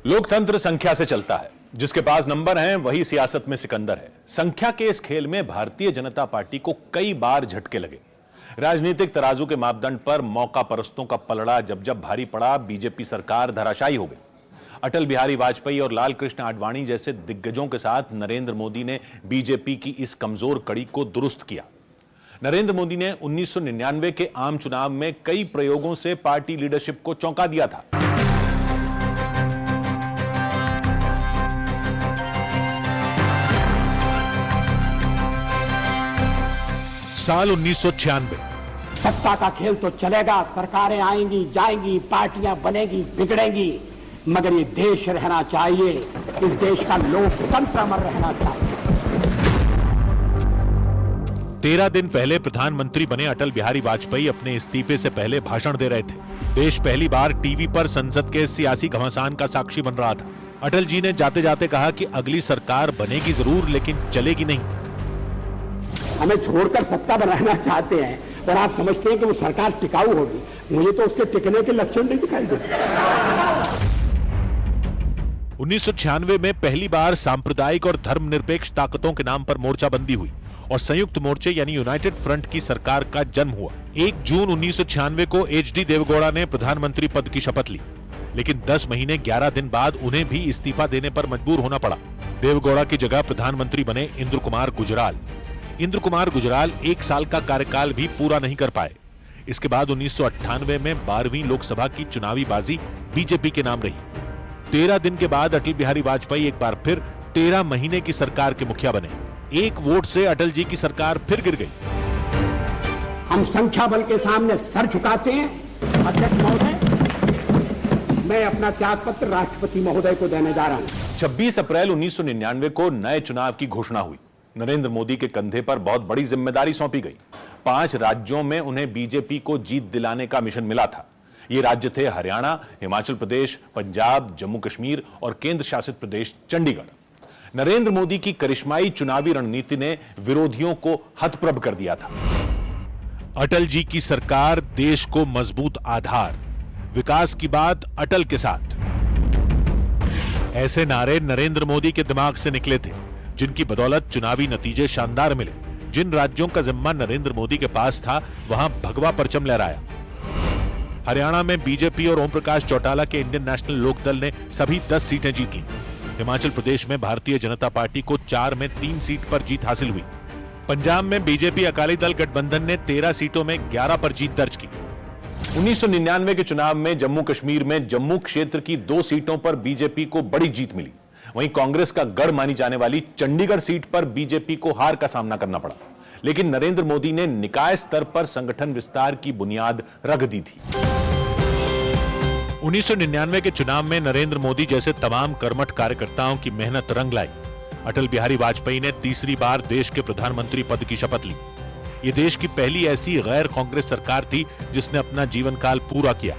लोकतंत्र संख्या से चलता है। जिसके पास नंबर हैं वही सियासत में सिकंदर है। संख्या के इस खेल में भारतीय जनता पार्टी को कई बार झटके लगे। राजनीतिक तराजू के मापदंड पर मौका परस्तों का पलड़ा जब जब भारी पड़ा, बीजेपी सरकार धराशायी हो गई। अटल बिहारी वाजपेयी और लाल कृष्ण आडवाणी जैसे दिग्गजों के साथ नरेंद्र मोदी ने बीजेपी की इस कमजोर कड़ी को दुरुस्त किया। नरेंद्र मोदी ने 1999 के आम चुनाव में कई प्रयोगों से पार्टी लीडरशिप को चौंका दिया था। साल 1996। सत्ता का खेल तो चलेगा, सरकारें आएंगी जाएंगी, पार्टियां बनेगी बिगड़ेंगी, मगर ये देश रहना चाहिए। इस देश का लोकतंत्र अमर रहना चाहिए। 13 दिन पहले प्रधानमंत्री बने अटल बिहारी वाजपेयी अपने इस्तीफे से पहले भाषण दे रहे थे। देश पहली बार टीवी पर संसद के सियासी घमासान का साक्षी बन रहा था। अटल जी ने जाते जाते कहा कि अगली सरकार बनेगी जरूर, लेकिन चलेगी नहीं। हमें छोड़कर सत्ता बनाना चाहते हैं और आप समझते हैं कि वो सरकार टिकाऊ होगी। मुझे तो उसके टिकने के लक्षण नहीं दिखाई देते। 1996 में पहली बार सांप्रदायिक और धर्मनिरपेक्ष ताकतों के नाम पर मोर्चाबंदी हुई और संयुक्त मोर्चे यानी यूनाइटेड फ्रंट की सरकार का जन्म हुआ। 1 जून 1996 को एचडी देवेगौड़ा ने प्रधानमंत्री पद की शपथ ली, लेकिन 10 महीने 11 दिन बाद उन्हें भी इस्तीफा देने पर मजबूर होना पड़ा। देवेगौड़ा की जगह प्रधानमंत्री बने इंद्र कुमार गुजराल। इंद्र कुमार गुजराल 1 साल का कार्यकाल भी पूरा नहीं कर पाए। इसके बाद 1998 में 12वीं लोकसभा की चुनावी बाजी बीजेपी के नाम रही। 13 दिन के बाद अटल बिहारी वाजपेयी एक बार फिर 13 महीने की सरकार के मुखिया बने। 1 वोट से अटल जी की सरकार फिर गिर गई। हम संख्या बल के सामने सर झुकाते हैं। अध्यक्ष महोदय, मैं अपना त्यागपत्र राष्ट्रपति महोदय को देने जा रहा हूं। 26 अप्रैल 1999 को नए चुनाव की घोषणा हुई। नरेंद्र मोदी के कंधे पर बहुत बड़ी जिम्मेदारी सौंपी गई। 5 राज्यों में उन्हें बीजेपी को जीत दिलाने का मिशन मिला था। ये राज्य थे हरियाणा, हिमाचल प्रदेश, पंजाब, जम्मू कश्मीर और केंद्र शासित प्रदेश चंडीगढ़। नरेंद्र मोदी की करिश्माई चुनावी रणनीति ने विरोधियों को हतप्रभ कर दिया था। अटल जी की सरकार, देश को मजबूत आधार, विकास की बात अटल के साथ। ऐसे नारे नरेंद्र मोदी के दिमाग से निकले थे, जिनकी बदौलत चुनावी नतीजे शानदार मिले। जिन राज्यों का जिम्मा नरेंद्र मोदी के पास था, वहां भगवा परचम लहराया। हरियाणा में बीजेपी और ओम प्रकाश चौटाला के इंडियन नेशनल लोकदल ने सभी 10 सीटें जीत लीं। हिमाचल प्रदेश में भारतीय जनता पार्टी को 4 में 3 सीट पर जीत हासिल हुई। पंजाब में बीजेपी अकाली दल गठबंधन ने 13 सीटों में 11 पर जीत दर्ज की। 1999 के चुनाव में जम्मू कश्मीर में जम्मू क्षेत्र की 2 सीटों पर बीजेपी को बड़ी जीत मिली। वहीं कांग्रेस का गढ़ मानी जाने वाली चंडीगढ़ सीट पर बीजेपी को हार का सामना करना पड़ा, लेकिन नरेंद्र मोदी ने निकाय स्तर पर संगठन विस्तार की बुनियाद रख दी थी। 1999 के चुनाव में नरेंद्र मोदी जैसे तमाम कर्मठ कार्यकर्ताओं की मेहनत रंग लाई। अटल बिहारी वाजपेयी ने तीसरी बार देश के प्रधानमंत्री पद की शपथ ली। यह देश की पहली ऐसी गैर कांग्रेस सरकार थी जिसने अपना जीवन काल पूरा किया।